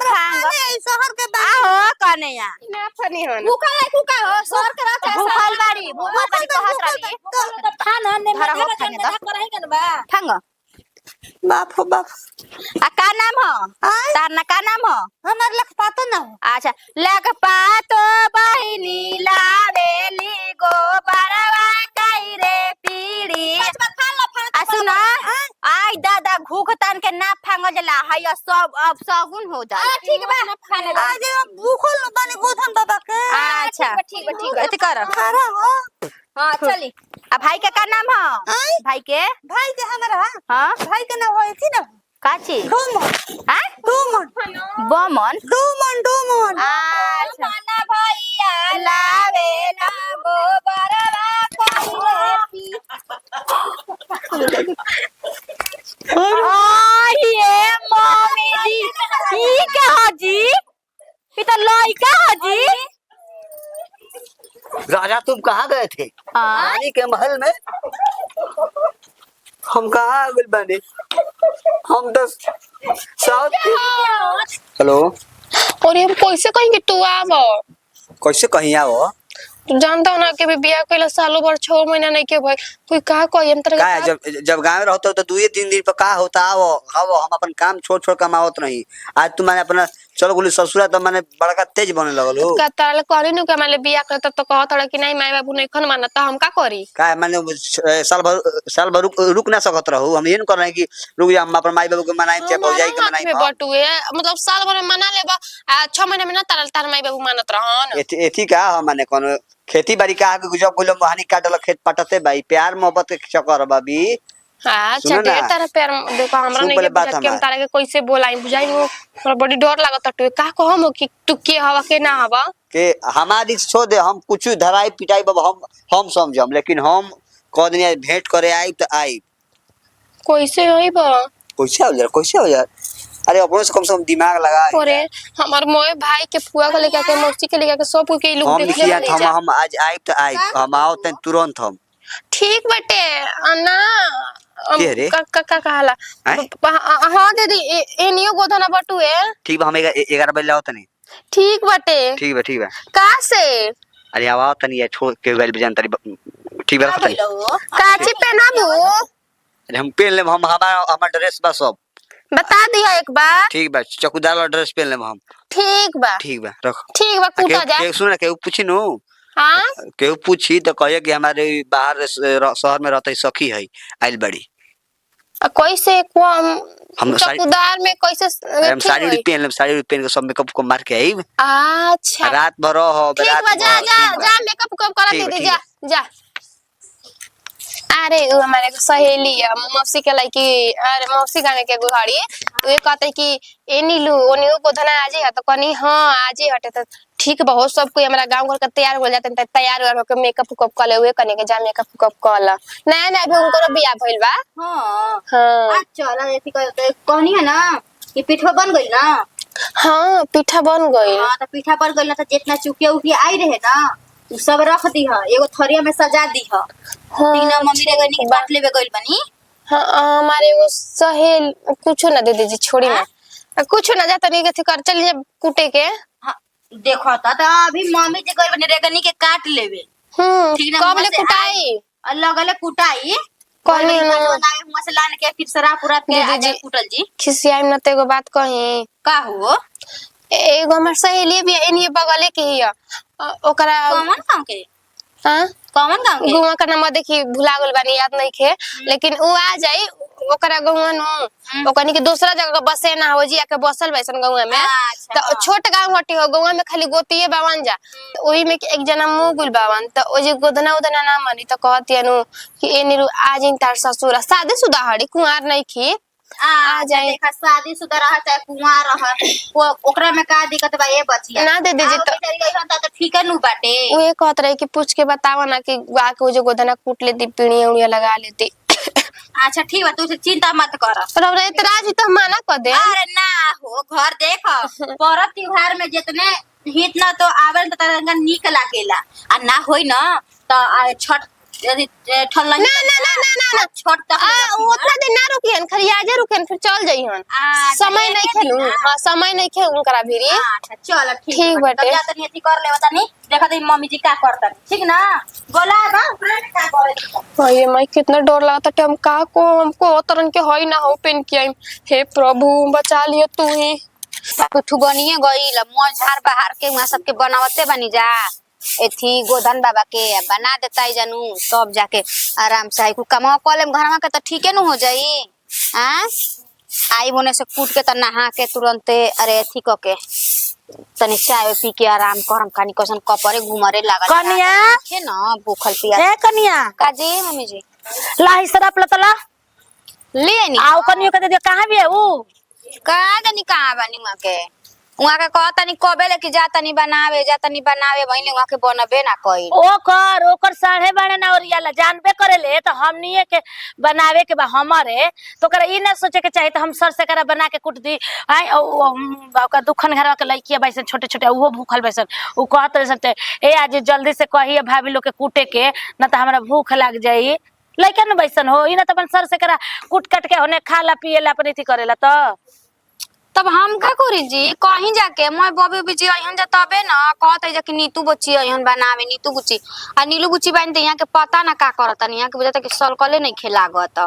फांग शहर के हो कने या ना फनी हो भूखा है कुका हो शहर के रहते भूखल बाड़ी कहत रही तो खाना ने धरा हो में खाने जन दो। कराई गन बा फांग बाप हो बाप आ का नाम हो तार ना का नाम हो हमार लख पातो ना हो अच्छा लग पातो बहिनी लावेली गो बरवा काई रे पीड़ी आ सुना आई दादा घूख तान के ना फांग जला है सब अब सगुन हो जा ठीक बा खाने आज भूखल बने गोधन बाबा के अच्छा ठीक एते कर खरा हो हां चली आ भाई के का नाम हो भाई के हमारा हां भाई के ना होई थी ना काची डोमन हां डोमन बमन डोमन अच्छा ना भैया लावे ना गोबरवा कोई ये मम्मी जी ई के हाजी ई तो लइका हाजी राजा तुम कहाँ गए थे रानी के महल में हम कहाँ आ गए बने हम 10 साल हेलो और हम कैसे कहेंगे तू आवो कैसे कहीं आओ तू जानता हो ना कि बियाह कइला सालों भर 6 महीना नहीं के भाई कोई का कही हम का है, तरह जब गाँव में रहते हो तो 2-3 दिन पर का होता आओ आओ हम अपन काम छोड़ कमावत नहीं आज तुम मैंने अपना चलो बोली ससुरा तो मैंने बड़का तेज बने लगल हो का ताले करी नु के माले बियाह कर तब तो कहत रहा कि नहीं माई बाबू नहीं खन मानत तो हम का करी का मैंने साल भर रुक ना सकत रहू हम ये कर रहे हैं कि रुक जा हम अपन माई बाबू के मनाई चाहे भौजाई के मनाई बटुए मतलब साल भर में मना लेबा 6 महीना में ना तार माई बाबू मानत रहन एथी का माने कोनो खेती बाड़ी का आगे जब बोलो मोहानी काटल खेत पटते भाई प्यार मोहब्बत के चक्कर बाबी अच्छा ढेर तारा प्यार देखो हमरा नहीं के बुझा के हम तारा के कैसे बोलाई बुझाई हमरा बड़ी डर लागत टुए का कहम कि तू के हवा के ना हवा के हमारी छोड़ दे हम कुछ धराई पिटाई बाबा हम समझम लेकिन हम कह दिन भेंट करे आई तो आई कैसे होई बा कैसे हो यार अरे अपनों से कम से कम दिमाग लगा अरे हमार मोए भाई के फुआ के लेके के मौसी के लेके के सब के लोग हम देख किया ले हम आज आई तो आई हम आओ त तुरंत हम ठीक बटे अन्ना के रे? का कहला हां दीदी एनियो गोधना बटुए ठीक बा हम 11 बजे लाओ तनी ठीक बटे ठीक बा का से अरे आओ तनी ये छोड़ के गइल बजान तरी ठीक बा तनी काची पहनाबू अरे हम पहन लेब हम हमार ड्रेस बा सब बता दिया एक बार ठीक बा चौकीदार वाला ड्रेस पहन लेब हम ठीक बा रख ठीक बा कूटा जा के सुन के पूछी नु हां के पूछी तो कहे कि हमारे बाहर शहर में रहते सखी है आइल बड़ी कैसे को हम चौकीदार में कैसे हम साड़ी पहन के सब मेकअप को मार के आई अच्छा रात भर हो ठीक बा जा मेकअप करा दीदी जा अरे वो हमारे सहेली है मौसी के लड़की अरे मौसी गाने के गुहाड़ी तो ये कहते कि ए नीलू ओनियो को धना आजे है तो कनी हां आजे हटे तो ठीक बहुत सब कोई हमारा गांव घर का तैयार हो जाते हैं तैयार होकर मेकअप कर ले हुए कने के जा मेकअप कर ला नया भी उनको बियाह भइल बा हां चला ऐसी कहनी है ना कि पिठवा बन गई ना हां पिठा बन गई हां तो पिठा बन गई ना तो जितना चुकिया उकिया आई रहे ना उ सब रख दी है एगो थरिया में सजा दी है तीन मम्मी रे गनी के काट लेबे गइल बनी हां हमारे वो सहेल कुछो ना दे दीजिए छोड़ी ना कुछो ना जाता नहीं के कर चलिए कूटे के देखो तो अभी मम्मी जे गइल बनी रे गनी के काट लेबे कब ले कुटाई अलग अलग कुटाई कहनी ना बनावे हुआ से लान के फिर सरा पूरा के आज कुटल जी खिसियाई न ते एगो बात कही का हो एगो हमर सहेली भी एनी बगले के हिया ओकरा कौन गांव के हां कौन गांव के गुवा का नाम देखी भुला गेल बानी याद नहीं खे लेकिन उ आ जाई ओकरा गौवा नो ओकनी के दूसरा जगह बसे ना हो जी आके बसल बैसन गौवा में तो छोट गांव हटी हो गौवा में खाली गोतिए बावन जा तो ओही में एक जना मुंह गुल बावन तो ओ जे गोदना उदना ना मानी तो कहती नु कि ए नीरू आज इन तार ससुर शादीशुदा हड़ी कुंवार नहीं खी आ जाए देखा शादीशुदा रहा चाहे कुंवार रहा वो ओकरा में का दिक्कत बा ये बचिया ना दे दीजिए तो तरीका होता तो ठीक है नु बाटे वो कहत रहे कि पूछ के बतावा ना कि वा के जो गोदना कूट लेती पीढ़ी उड़िया लगा लेती अच्छा ठीक बा तू चिंता मत कर पर अब इतराज तो माना कर दे अरे ना हो घर देख पर्व त्योहार में जितने हित ना तो आवन तो तरंगा निक लागेला आ ना होई ना तो छठ यदि ठल्ला ना ना ना ना ना ना छोट तक उतना दिन ना रुकियन खाली आजे रुकियन फिर चल जइहन समय नहीं खेलू हां समय नहीं खे उनकरा भीरी अच्छा चल ठीक ठीक बाटे बाटे। तब जा तनी अथी कर ले बतानी देखा दे मम्मी जी का करतन ठीक ना बोला बा का करे ये मैं कितना डर लगता है हम का को हमको तरन के होई ना हो पेन के आई हे प्रभु बचा लियो तू ही कुछ बनिए गइल मोर झाड़ बहार के वहां सबके बनावते बनी जा एथी गोधन बाबा के बना देता जानू सब जाके आराम से कुछ कमा कॉलेम घर में के तो ठीके न हो जाई हां आई बोने से कूट के त नहा के तुरंते अरे एथी क के तनी चाय पी के आराम करम कानी कसन कपरे घुमरे लागल कनिया है ना भूखल पिया ए कनिया काजी मम्मी जी लाही सरप लतला ले नी आओ कनियो के दे कहां भी है ऊ का जानी कहां बानी वहां के कहता नहीं कबे लेके जाता नहीं बनावे वही वहां के बनबे ना कइल ओकर साढ़े बारह ना ओरियाला जानबे करेले तो हमनिए के बनावे के बा हमारे तो कर ई ना सोचे के चाहे तो हम सर से करा बना के कुट दी आई ओकर दुखन घरवा के लइकिया बैसन छोटे छोटे उहो भूखल बैसन उ कहत रहते ए आज जल्दी से कहिए भाभी लोग के कूटे के ना तो हमरा भूख लग जाई लइका न बैसन हो ई ना तो अपन सर से करा कूट कट के होने खाला पिएला अपन इथी करेला तो तब हम का करी जी कहीं जाके मैं बबी बिजी अहन जा तबे ना कहते जा कि नीतू बुच्ची अहन बनावे नीतू बुच्ची आ नीलू बुच्ची बन त यहां के पता ना का करत यहां के बुझाता कि सलकले नहीं खेलागत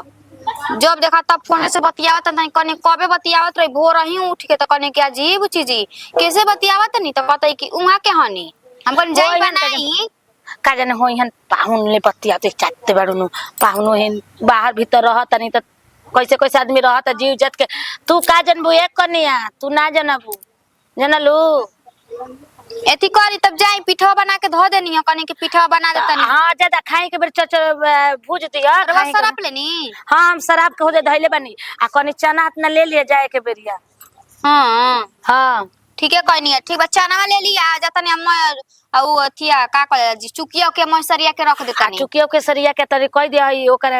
जब देखा तब फोन से बतियावत नहीं कने कबे बतियावत रही भोर ही उठ के त कने के जी बुच्ची जी कैसे बतियावत नहीं त कहते कि उहा के हनी हम कन जाई बनाई का जाने होइहन पाहुन ले बतियाते चाटते बाड़ू पाहुनो हेन बाहर भीतर रहत नहीं त कैसे कैसे आदमी रहत जीव जत के तू का जनबू एक कनिया तू ना जनबू जनलू एथी करी तब जाई पिठवा बना के धो देनी है कने के पिठवा बना देता नहीं हां ज्यादा खाए के बेर चच भूज दिया रवा सरप लेनी हां हम शराब के होदे धइले बनी आ कनी चना हाथ न ले लिए जाए के बेरिया हां हां ठीक है कोई नहीं है ठीक बच्चा ना ले लिया जाता नहीं हम औ अथिया का कहले जी चुकिया के मसरिया के रख देता नहीं चुकियो के सरिया के तरी कह दिया ओकर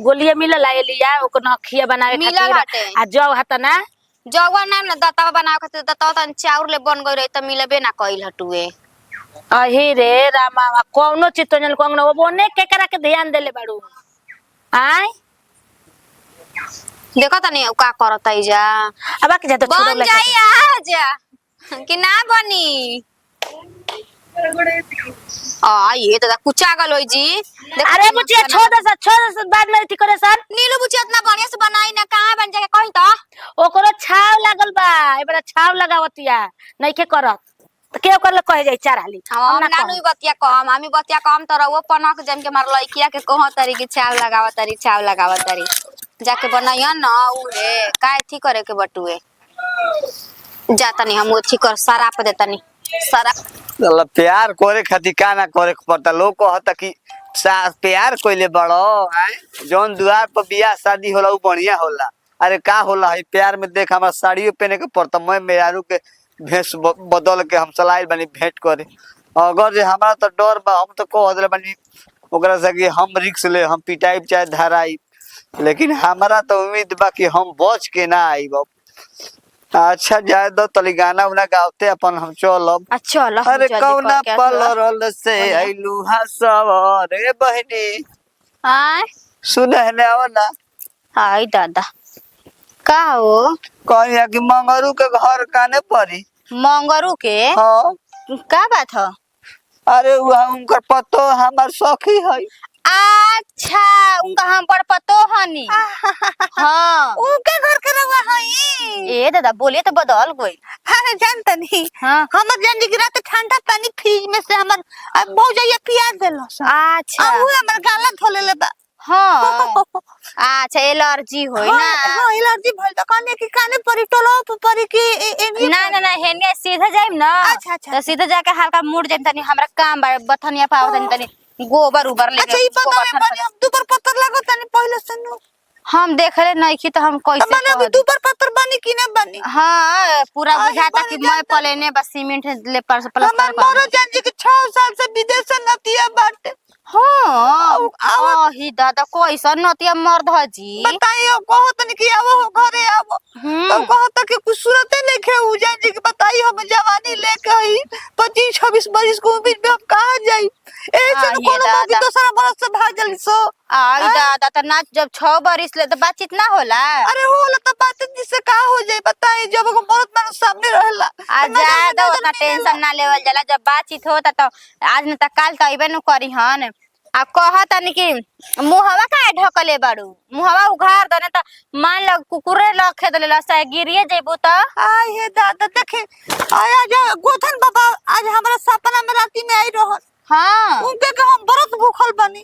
गोलिया मिलल आ लिया ओकर नखिया बनावे खातिर आ जौ हत ना जौवा नाम ना दतावा बनावे खातिर दतावा तन चाउर ले बन गई रही त मिलबे ना कइल हटुए अही रे रामा कौनो चीज तो जन कोंगनो ओने के करा के ध्यान देले बाड़ू आय देखो तनी का करत आई जा अब के जा तो छोड़ बन जाई आ जा कि ना बनी ये तो कुचा गल होई जी अरे बुचिया छोड़ दस बाद में ठीक करे सर नीलू बुचिया इतना बढ़िया से बनाई ना कहां बन जाके कहीं तो ओकरो छाव लागल बा एबरा छाव लगावतिया नहीं के करत त के ओकर ले कह जाई चार हाली हम ना नुई बतिया कम हमी बतिया कम त रहो पनक जम के मार लइकिया के कह तरी के छाव लगावत तरी जाके बनाइया ना उहे काय थी करे के बटुए जातनी हम ओथी कर सराप देतनी सराप चल प्यार करे खातिर का ना करे पड़ता लोग कहता कि प्यार कोइले बड़ो जौन द्वार पर बियाह शादी होला उ बढ़िया होला अरे का होला है प्यार में देख हमरा साड़ियों पहने के पड़ता मैं मेयारू के भेष बदल के हम चलाइल बनी भेंट करे अगर जे हमरा तो डर बा हम तो कह देले बनी ओकरा से कि हम रिक्स ले हम पिटाई चाहे धराई लेकिन हमारा तो उम्मीद बा कि हम बच के ना आईब अच्छा जाए दो तली गाना उना गावते अपन हम चलब अच्छा अरे कौना पलरल से आइलू हसवरे बहनी हां सुनहने आओ ना हाय दादा का हो कहिया कि मंगरू के घर काने पड़ी मंगरू के हाँ का बात है अरे उनकर पतो हमार सखी है अच्छा उनका हम पर पतो हनी हां उनके घर के रवा हई ए दादा बोलिए तो बदल गई अरे जानता नहीं हां हमर जान जी रात ठंडा पानी फ्रिज में से हमर बहुत जाइए पिया देलो अच्छा उ हमर गाला धोले ले बा हां अच्छा एलर्जी होई ना हां एलर्जी भइल बा कने की काने परी टोलो परी की ना ना ना हेने सीधा जाइम ना अच्छा अच्छा तो सीधा जाके हल्का मुड़ जाइम तनी हमरा काम बा बथनिया पाव तनी गोबर उबर लेके अच्छा ई पता है बनी हम दुबर पत्थर लागो तनी पहले सुनो हम देखले नहीं की तो हम कैसे मैंने अभी दुबर पत्थर बनी की ना बनी हां पूरा अरे बुझाता बनी कि मैं जाता। पलेने बस सीमेंट ले पर हमर प्लास्टर मोरो जान जी के 6 साल से विदेश से नतिया बाटे हां ही दादा कैसा नतिया मर्द है जी बताइयो कहो तनी कि आवो घरे आवो तो कहो त कि कुछ सूरते नहीं खे उ जान जी के बताई हम जवानी लेके आई 25 26 बरिस को उम्र में हम कहां जाई ऐसे ये कोनो मौगी दादा। दूसरा बरस से भाग जली सो। आई दादा त ना जब 6 बरिस ले तो बातचीत ना होला। अरे होला तो बात जिससे का हो जाए बताई, जब को मरद मानो सामने रहेला आ तो नजर में ज्यादा नजर उतना मिलेला। टेंशन ना लेवल जाला, जब बातचीत होता तो आज न त काल त अइबे न करी हन। आ कहतनी कि मुहवा काहे ढकले बाड़ू, मुहवा उघार दने त मान ल कुकुरे लखे देले लसा गिरिए जइबू त। आई हे दादा देखे आया जा गोधन बाबा आज हमारा सपना में राती में आई रहन। हां उनके के हम व्रत भूखल बनी।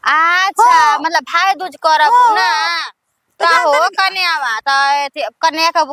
अच्छा हाँ। मतलब भाई दूज करब हाँ। ना। तो का हो जानतनी- कन्यावा त कन्या का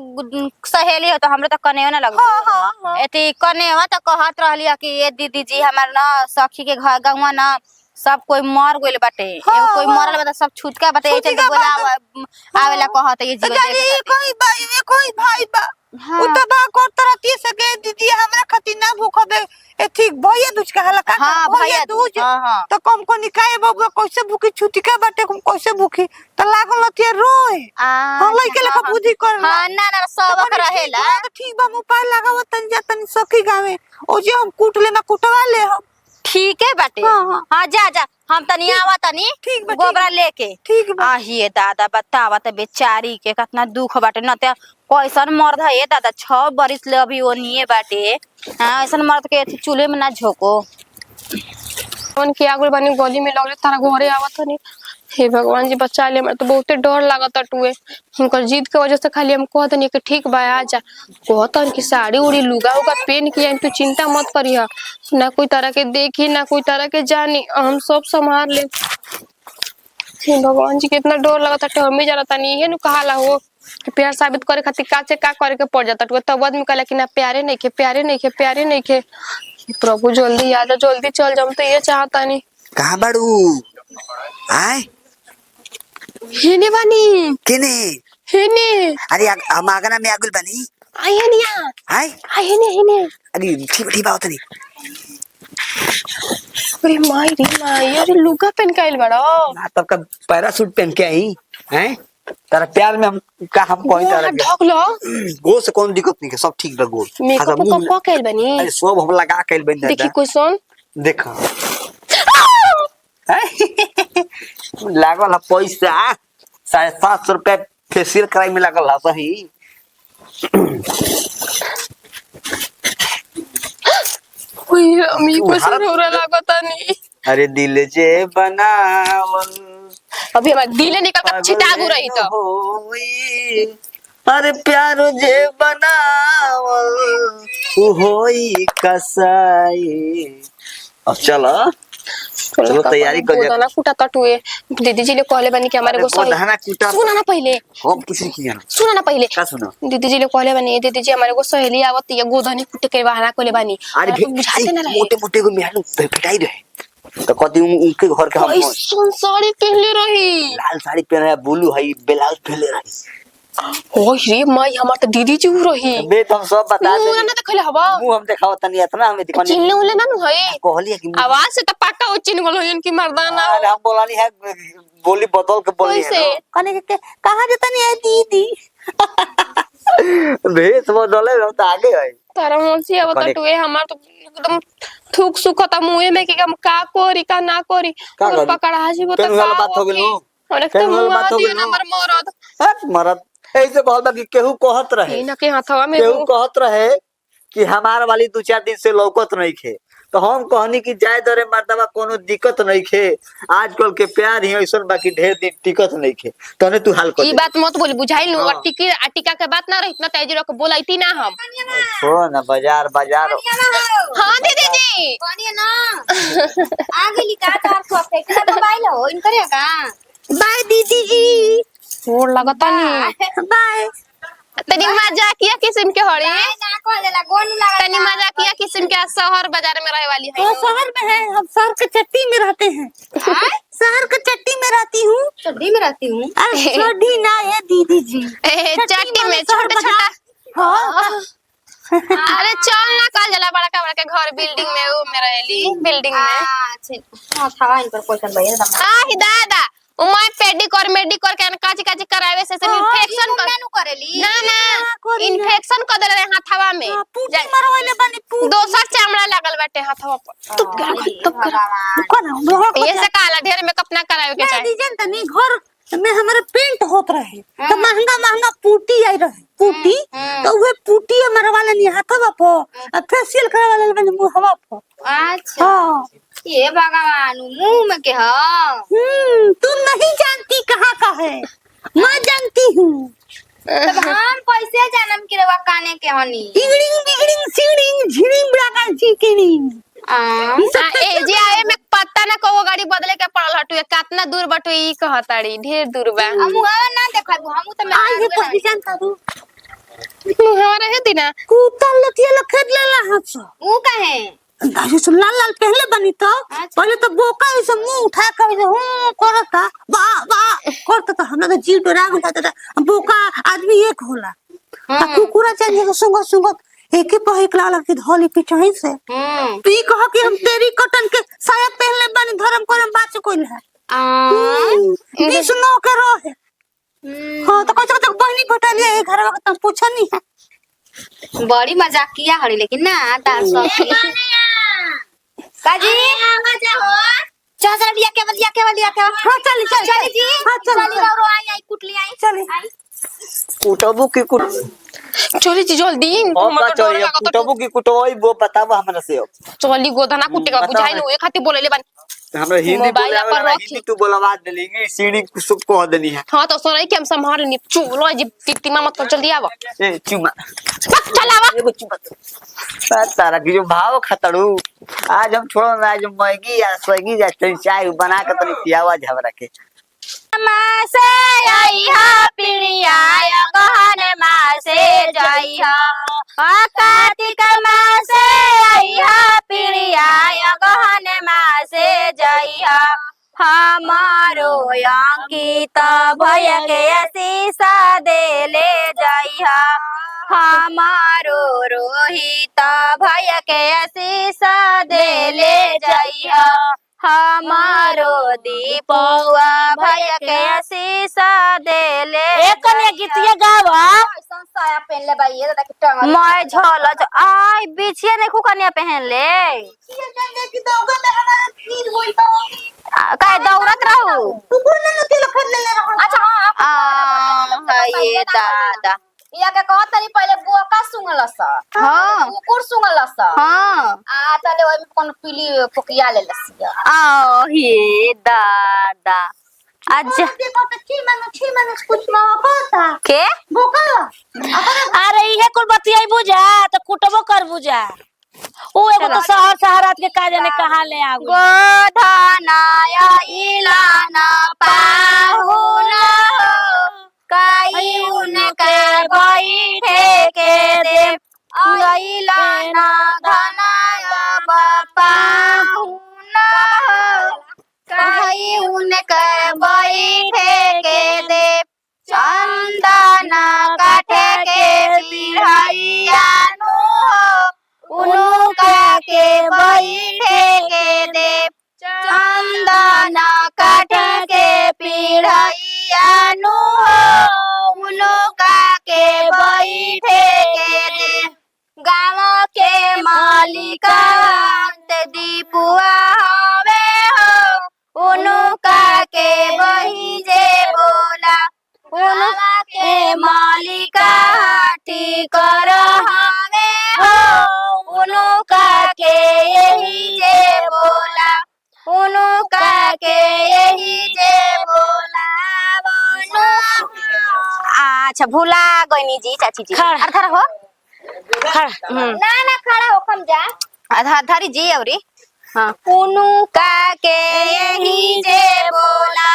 सहेली हो तो हमरे त कन्या ना लगबू। हाँ हाँ हाँ एती कन्या त कहत रहली कि ये दीदी जी हमार ना सखी के घर गंवा ना सब कोई मर गइल बाटे। हाँ, एगो कोई हाँ। मरल बा त सब छुटका बाटे, ए चलते छुटका बोला आवेला कहत ये तो जीव जानी देखे ये कोई भाई ये कोई भाई बा हाँ। उ तो बा करत रहती सके दीदी हमरा खातिर ना भूखबे ए ठीक भैया दूज का हला का हाँ, भैया दूज हाँ, हाँ। तो कम को निकाय बाबू कैसे भूखी छुटिका बाटे हम कैसे भूखी तो लागल लतिया रोए हम लइके लेखा बुद्धि कर हां ना ना सबक रहेला। तो ठीक बा मुंह पार लगावत तन जा तन सखी गावे ओ जे हम कूट ले ना कुटवा ले हम ठीक है बाटे। हाँ, हाँ। हां जा जा हम तनी आवा तनी ठीक बा, ठीक गोबरा लेके। ठीक बा आहिए दादा बतावा त बेचारी के कितना दुख बाटे न त कैसन मर्द है ये दादा 6 बरिस ले अभी ओनिए बाटे। हां ऐसन मर्द के अथी चूल्हे में ना झोको। कौन की आगुल बनी गली में लगले तारा घरे आवत नहीं। हे भगवान जी बचा ले, हमरा तो बहुते डर लागत टुए। हुनकर जिद के वजह से खाली हम कहत नहीं कि ठीक बा आ जा। कहत कि साड़ी उड़ी लुगा उगा पहन के आई, तू चिंता मत करिहा, ना कोई तरह के देखी ना कोई तरह के जानी, हम सब संभाल ले। हे भगवान जी कितना डर लगत है, हमें जरा तनी इहे नु कहाला हो कि प्यार साबित करे खातिर काचे का करे के पड़ जाता। तब आदमी कहला कि ना प्यारे नहीं के प्यारे नहीं के प्यारे नहीं के। प्रभु जल्दी आ जा, जल्दी चल जा, हम तो ये चाहता नहीं। कहाँ बाड़ू आय हेने बानी केने हेने अरे हम आगना में आगुल बनी आई हेने यहाँ आय आई हेने हेने। अरे ठीक ठीक बात नहीं अरे माई रे माई, अरे लुगा पहन के आइल बड़ा। ना तब का पैरासूट पहन के आई हैं तेरा प्यार में हम का हम कोई तरह के ढक लो गोल से कौन दिक्कत नहीं के सब ठीक बा गोल मेकअप मुंह को कैल बनी। अरे सब हम लगा के बन देखी कोई सुन देखो लागल है पैसा 750 रुपया फेशियल कराई में लागल है सही। ओए अमी को सुनोरा लागता नहीं। अरे दिल जे बनावल अभी हमार दिल निकल कर छिटागू रही तो होई, अरे प्यार जे बनावल उ होई कसाई। अब चलो चलो तैयारी कर जा। दाना कुटा तटुए दीदी जी ने कहले बनी कि हमारे को सही दाना कूटा सुना ना पहले हम कुछ नहीं किया ना सुना ना पहले का सुनो दीदी जी ने कहले बनी दीदी जी हमारे को सहेली आवत ये गोधनी कुट के बहाना कोले बनी। अरे बुझाते ना रहे मोटे मोटे को मेहनू पिटाई रहे तो कदी उनके घर के हम सुन साड़ी पहले रही लाल साड़ी पहने है ब्लू है ब्लाउज पहले रही। ओए रे माई हमार तो दीदी जी रही बे तुम सब बता दे मुंह ना देखले हवा मुंह हम देखाओ तनी इतना हमें दिखाने चिल्ले उले ना नु है कहलिए कि आवाज से तो पक्का वो चिन्ह गलो इनकी मर्दाना अरे हम बोलानी है बोली बदल के बोली कैसे? है कने के कहां जता नहीं है दीदी भेस बदले हम तो आगे है तारा मोसी अब कने- टुए हमार तो एकदम थूक सुखता मुंह में कि हम का कोरी का ना कोरी का अगर करी? पकड़ा जी बता केन वाला बात हो गेल नु? और केन एकदम वाला मुंह बात हो दिया गेल ना नु? हमर मरद हट मरद ऐसे बहुत बाकी केहू कहत रहे ई ना के हाथवा में केहू कहत रहे कि हमार वाली 2-4 दिन से लौकत नहीं खे तो हम कहनी कि जाय दरे मर्दवा कोनो दिक्कत नहीं खे आजकल के प्यार ही ऐसन बाकी ढेर दिन टिकत नहीं खे तने तू हाल कर ई बात मत बोली बुझाइल नु हाँ। और टिकी टिका के बात ना रहित ना तेजी रख बोलैती ना हम छो ना बाजार बाजार हां दीदी जी पानी ना आ गेली का तार को फेंकला मोबाइल हो इनकरे का बाय दीदी जी छोड़ लगता नहीं बाय तनी मजाकिया किस्म के हड़ी ना को देला गोन लगा तनी मजाकिया किस्म के शहर बाजार में रहे वाली है तो शहर में है हम शहर के चट्टी में रहते हैं शहर के चट्टी में रहती हूँ चड्डी में रहती हूं। अरे छोड़ी ना ये दीदी जी चट्टी में छोटा छोटा हाँ अरे चल ना कल जला बड़ा बड़ा घर बिल्डिंग में वो में रहेली बिल्डिंग में अच्छा हां था इन पर क्वेश्चन भइल दम आही दादा मैं पेडिक्योर मेडिक्योर के काची काची करावे से इन्फेक्शन कर नु करेली ना ना इन्फेक्शन कर देले हाथवा में पुटी मरवाइले बानी पुटी दोसर चमड़ा लागल बाटे हाथवा पर तुम कर ये से काला ढेर मेकअप ना करावे के चाहिए डिजाइन तनी घर में हमारे पेंट होत रहे तो महंगा महंगा पुटी आई रहे पुटी तो वे पुटी हमारे वाला नहीं हाथवा पर फेशियल करे वाला बानी मुंहवा पर अच्छा हां ये भगवान मुंह में के हां तुम नहीं जानती कहाँ का है मैं जानती हूँ तब हम कैसे जानम कि रवा काने के हनी इगड़िंग बिगड़िंग सिगड़िंग झिड़िंग बड़ा चिकड़िंग ए जे आए में पता ना को गाड़ी बदले के पड़ल हटू कितना दूर बटू ई कहताड़ी ढेर दूर बा मुहावा ना देखब हम तो मैं आज तो भी जानता तू हमारा है दिना कुत्ता लतिया लखेद लेला हाथ से ऊ कहे दारू से लाल लाल पहले बनी तो पहले तो बोका ऐसे मुंह उठा कर ऐसे हूं करता वाह वाह करता तो हमरा तो जीव डरा गया था बोका आदमी एक होला आ कुकुरा चाहिए सुंग सुंग एक ही पहिक लाल की धोली पिछही से तू ई कह कि हम तेरी कटन के साया पहले बनी धर्म करम बात कोइल है विष्णु के रहे हां तो कैसे तक बहनी पटा लिया घर में तो पूछा नहीं है बड़ी मजाक किया हड़ी लेकिन ना तार सब काजी मजा हो चल केवल हां चल चल चल जी हां चल चली रो आई कुटली आई चल कुटबू की कुट चली जी जल्दी कुटबू की कुटोई वो बतावा हमरा से चली गोधना कुटे का बुझाई नो ए खाती बोलेले बानी हमरा हिंदी मोबाइल पर बोले रखी। हिंदी तू बोलवा देली सीढ़ी सुख को देनी है हां तो सोरे के हम संभाल नी चलो जी तितिमा मत कर जल्दी आवा ए चुमा चलावा एगो चुमा तारा की जो भाव खतड़ू आज हम छोड़ो ना आज मैगी या स्विगी या चाय बना के तनी पियावा झबरा के मासे आई हा पिड़िया गहन मासे जाई हा कार्तिक मासे आई हा पिड़िया गहन मासे जाई हा हमारो अंकित भय के शीशा दे ले जाई हा हमारो रोहित भय के शीशा दे ले जाई हा हमारो दीपवा भय के शीशा दे ले एक ने गीतिया गावा संसाया पहन ले भाई ये दादा की टंग मैं झोल आई बिछिया ने खुकनिया पहन ले ये जाने की दोगा में हमारा फिर होई तो काय दौड़त रहू तू बोल ना के लखन ले रहा अच्छा हां ये दादा या के कहत तनी पहले बोका सुंगलस हां कुकुर सुंगलस हां आ तले ओइ में कोन पीली कोकिया ले लसिया आ हे दादा आज के पता छी मन कुछ ना पता के बोका अरे इहे कुल बतियाई बुझा तो कुटबो कर बुझा ओ एगो तो शहर शहरात के का जाने कहां ले आगो गोधनाया इलाना पाहुना काई उनके बैठे के दे इलाना धनाया बापा हुना काई उनके बैठे के दे चंदना काटे के बिढ़ैया नु उनका के बैठे के दे चंदना काटे के पिढ़ैया नु उनका के बैठे के दे गाँव के मालिका दीपुआ हवे हो उनका के वही जे बोला उनका के मालिका ठीक हवे हो उनका के यही जे बोला उनका के यही जे बोला अच्छा भूला गईनी जी चाची जी अर्थर हो ना खड़ा हो कम जा आधा धरी जी औरी हां उनका के यही जे बोला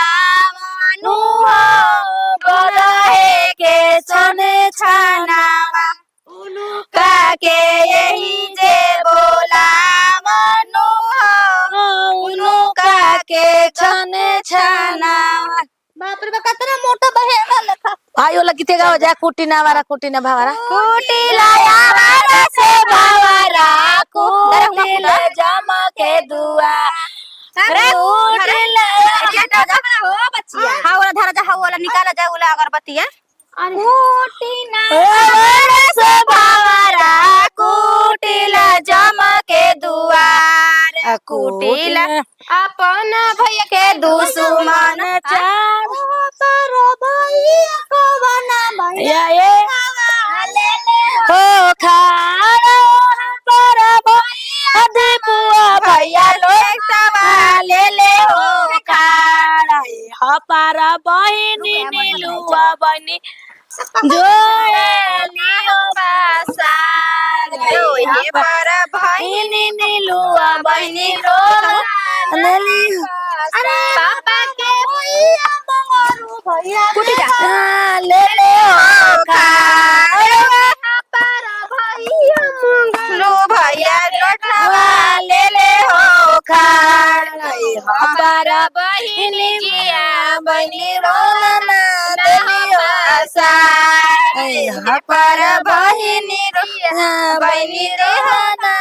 मानू हो गदहे के चने छानावा उनका के यही जे बोला मानू हो उनका के चने छानावा बाप रे कतना मोटा बहेड़ा लेखा आयो लगते गाओ जा कुटी ना भावारा कुटी लाया वाला से भावारा कुटी ले जमा के दुआ अरे कुटी लाया हो बच्ची कहतिया कुटिला से भवरा कुटिला जमके दुआर कुटिला अपन भैया के दुश्मन चार पर भैया कवना भैया हो खाड़ा पर भैया दीपुआ भैया लोग सवाल ले हो खाड़ा हपारा बहिनी नीलुआ बहिनी जो लियो बासार जोहे पर बहिनी नीलुआ बहिनी रो नली पापा के भैया मंगरू भैया कुटी जा ले ले हो खाड़ा पर भैया मंगरू भैया लोटवा ले ले हो खाड़ा हमारा बहिनी जिया बहिनी रोना देलियो आशा पर बहिनी रोना बहिनी रोना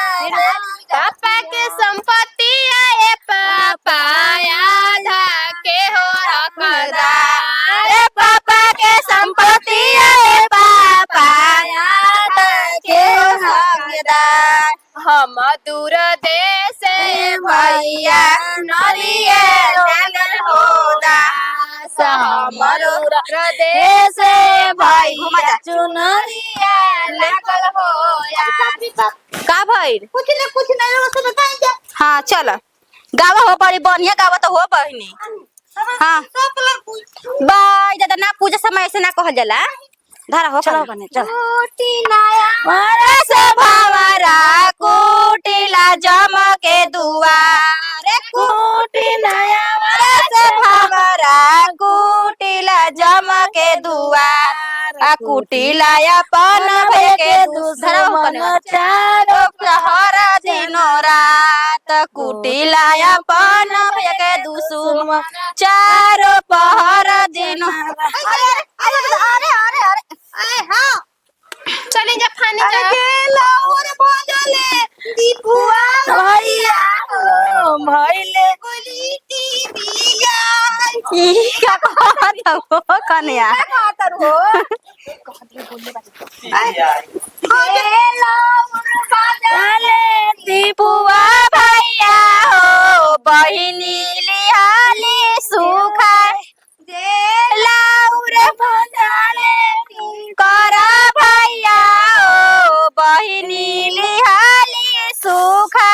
पापा के संपत्ति आए पापा आधा के हो हकदार पापा के संपत्ति आए पापा याद के हकदार हम दूर देश भैया नरिये जंगल होदा हमरो प्रदेश भैया चुनरिया लगल होया का भइल कुछ नहीं रहो तो बताई जा हाँ चल गावा हो बड़ी बढ़िया गावा तो हो बहिनी हाँ बाय दादा ना पूजा समय से ना कहल जाला धारा हो चलो बने चल मारे से भवरा कुटिला जमके दुआरे कुटी नया मारे से भवरा कुटिला जमके दुआर आ कुटिला अपन भय के दुश्मन चारो प्रहर दिनो रात कुटिला अपन भय के दुश्मन चारो पहर दिनो अरे हाँ चले जा खाने जा लाउर भजले दीपुआ भैया भइले गोली बिया ई का कहत हो कन्या कहत हो अरे लाउर भजले दीपुआ भैया हो बहिनी लिहाली सुखाय दे लाउर भजले करा भैया ओ बहिनी लिहाली सुखा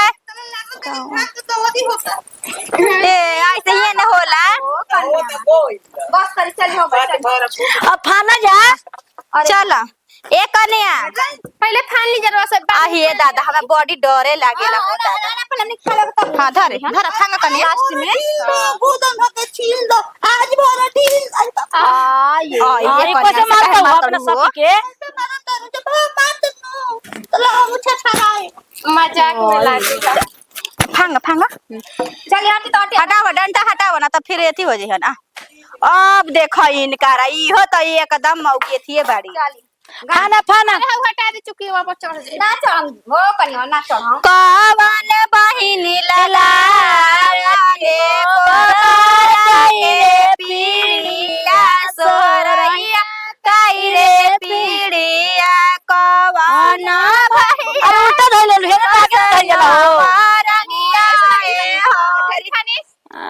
ए ऐसे ही न होला बस कर चल हो अब खाना जा चल ए कन्या पहले फान ली जरा से आहिए दादा हमरा बॉडी डरे लागेला हो दादा हां धरे धरा थांगा कन्या लास्ट में गोदन धके छील दो आज भरा ढील ये अरे कैसे मारता हो अपना सखी के मजाक में लागेगा फांगा फांगा चल हट तो हटावा डंडा हटावा ना तो फिर एथी हो जइहन आ अब देखो इनकारा इहो तो एकदम मौके थिए बाड़ी खाना फाना अरे हटा दे चुकी वापस चढ़ जा ना चढ़ हो कन्या ना चढ़ कवन बहिनी लला रे पीड़िया सोरैया काई रे पीड़िया कवन भैया अब उल्टा धइल ले हेरे ताके धइल हो रंगिया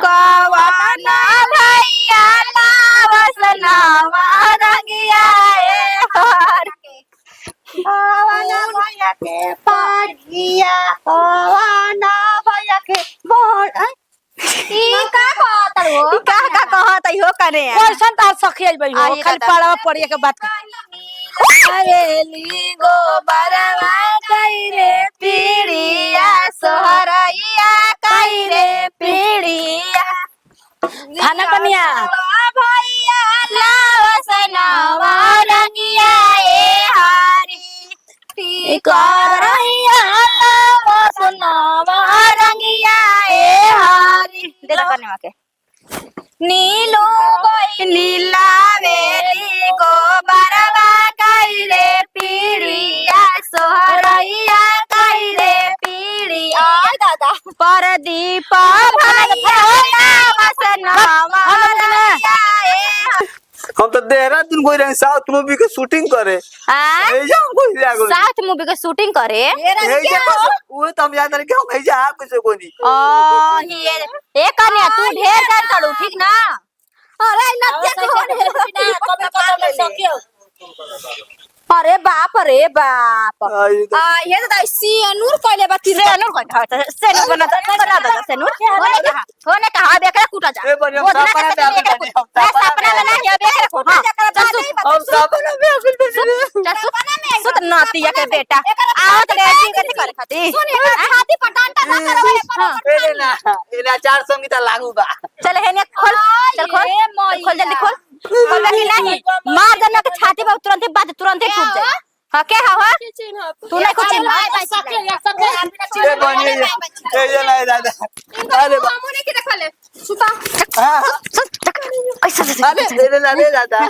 कवन भैया लावस नवा रंगिया हर कवन भैया के पागिया कवन भैया के बोल ई का कहत हो का कहत हो करे कैसन तार सखी आई बई हो आई खाली दादा। पाड़वा पड़िए के बात आवेली गोबरवा कई रे पीड़िया सोहरैया कई रे पीड़िया खाना कनिया भैया लावस नवा रंगिया ए हारी करैया लावस नवा रंगिया ए हारी दे ला कन्या के नीलू कोई नीला वेली गोबरवा कई रे पीड़िया सोहरैया कई रे पीड़िया दादा परदीप भैया लावस नवा रंगिया ए हम तो देहरादून गई रहे साउथ मूवी के शूटिंग करे आ एजा हम कोई जागो साउथ मूवी के शूटिंग करे एजा वो तो हम याद रहे कि हम एजा कुछ कोनी ए कन्या तू ढेर जान तड़ू ठीक ना अरे नत्या अरे बाप ये तो सेनूर कहले बा सेनूर बना दे सेनूर होने कहा बेकरा कूटा जा ए बढ़िया सपना में नहीं है बेकरा को हां और सपना में सुत नातिया के बेटा आवत रे जी कथि करे खाती सुन हाथी पटानटा ना करवे एना चार संगीता लागू बा चल हेने खोल चल खोल जल्दी खोल खोल कि नहीं मार देना के छाती पे तुरंत बात तुरंत टूट जाए हां के हवा तू नहीं कुछ ए बढ़िया ए नहीं दादा अरे हमने के देखले सुता ऐसा अरे ले दादा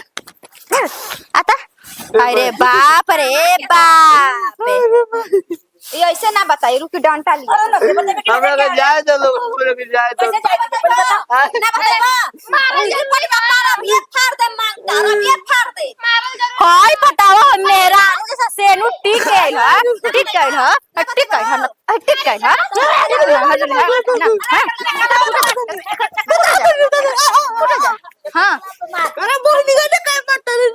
आता अरे बाप रे बाप ये ऐसे ना बताई रुकी डंटा लिया हमरा के जाए दो लोग हमरा के जाए दो ना बतावा मारल जे पड़ी मारा ये फाड़ दे मांगता और ये फाड़ दे हाय पटावा मेरा जैसा सेनु टिक गइल ह टिक गइल हां अरे बोल दी गई काय पट्टा रे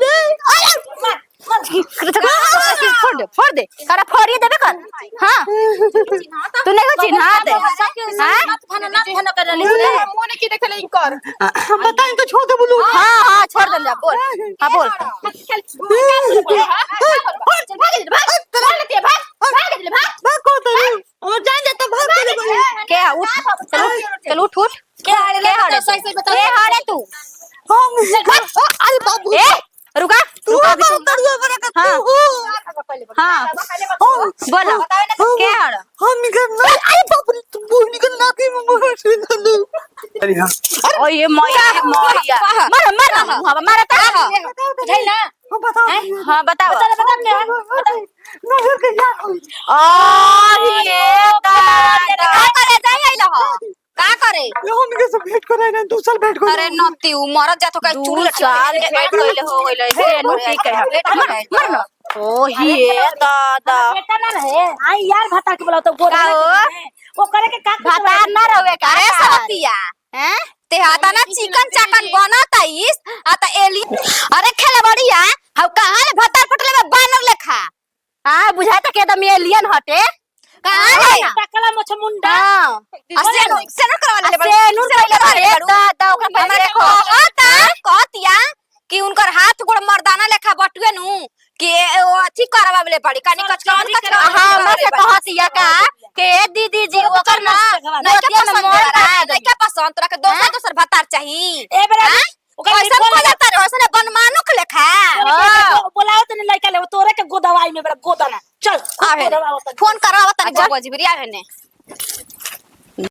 अरे फोड़ दे करा फोड़िए देबे कर हां तू नहीं को चिन्हा दे हां ना थाना कर ले हमने के देखले इनकर हम बताएं तो छोड़ दे बोलू हां छोड़ दे जा बोल हां बोल भाग को तो और जान जा तो भाग चले के उठ चल उठ के हारे तू अरे बाबू ए रुका तू अभी तू हां बोलो के हार हम निकल ना अरे बाप रे तू बोल निकल ना के मम्मा से दे अरे हां ओ ये मैया मार मारता है ना हां बताओ नजर के जा ये का करे जाई आइला हो का करे हम के सब भेंट कराए ना 2 साल भेंट कर अरे नती उ मरत जातो का चूल साल भेंट कइले हो गइले से नु ठीक है मर ना ओ ये दादा बेटा ना रहे आई यार भाता के बोला तो गोरा वो करे के का भाता ना रहे का अरे सतिया हैं ते हाता ना चिकन चाकन बनता इस आता एली अरे खेले बढ़िया हम कहां ले भत्तर पटले में बानर लेखा हां बुझाता के एकदम एलियन हटे कहां है टकला मोछ मुंडा सेनो करवा ले सेनुर कइले रे दादा ओकरा हमरा देखो हाता कहतिया कि उनकर हाथ गोड़ मर्दाना लेखा बटुए नु कि अथी करवावे ले पड़ी कानी कचरा हां मत कहतिया का के दीदी जी ओकर ना नतिया में मोर का पसंद तोरा के दोसर भत्तर चाहिए ए बेरा कैसे खोजता रे ओसने बनमानुक लेखा बोलाओ तने लइका ले तोरे के गोदवाई में बड़ा गोदाना चल आवे फोन करावा तनी 2 बजे बिरिया ने